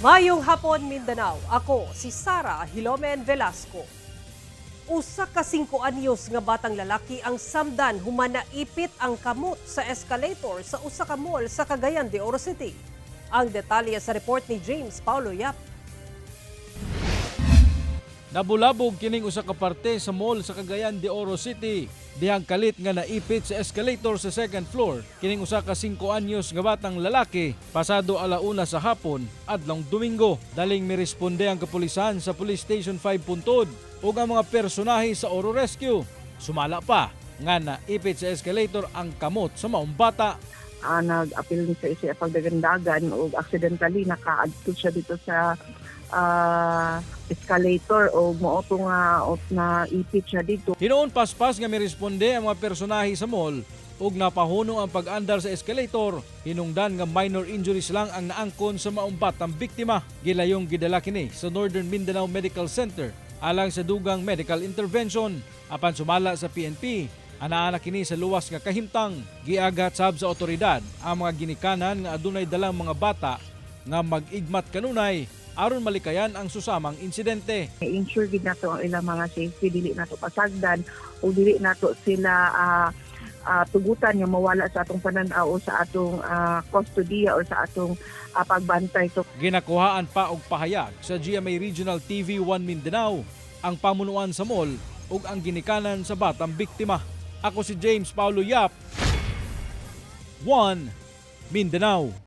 Mayong hapon, Mindanao. Ako si Sara Hilomen Velasco. Usa ka 5 anyos nga batang lalaki ang samdan human naipit ang kamot sa escalator sa usa ka mall sa Cagayan de Oro City. Ang detalye sa report ni James Paulo Yap. Nabulabog kining usa ka parte sa mall sa Cagayan de Oro City. Dihang kalit nga naipit sa escalator sa second floor kining usa ka 5 anyos nga batang lalaki pasado alauna sa hapon adlong Domingo. Daling miresponde ang kapulisan sa Police Station 5 Puntod ug ang mga personahe sa Oro Rescue. Sumala pa nga naipit sa escalator ang kamot sa maong bata. Nag-apil ni sa isa pagdagandagan o accidentally nakaadto siya dito sa escalator o mooto nga na ipit siya dito. Hinoon paspas nga miresponde ang mga personahe sa mall ug napahuno ang pag-andar sa escalator. Hinungdan nga minor injuries lang ang naangkon sa maong batang biktima. Gilayong gidala kini sa Northern Mindanao Medical Center alang sa dugang medical intervention. Apan sumala sa PNP, anaa kini sa luwas nga kahimtang. Giagat sab sa otoridad ang mga ginikanan nga adunay dalang mga bata nga mag-igmat kanunay aron malikayan ang susamang insidente. I-ensure gid nato ang ilang mga safety, dili nato pasagdan o dili nato sila tugutan nga mawala sa atong pananaw o sa atong kustodiya o sa atong pagbantay. So, ginakuhaan pa og pahayag sa GMA Regional TV 1 Mindanao ang pamunuan sa mall ug ang ginikanan sa batang biktima. Ako si James Paulo Yap, 1 Mindanao.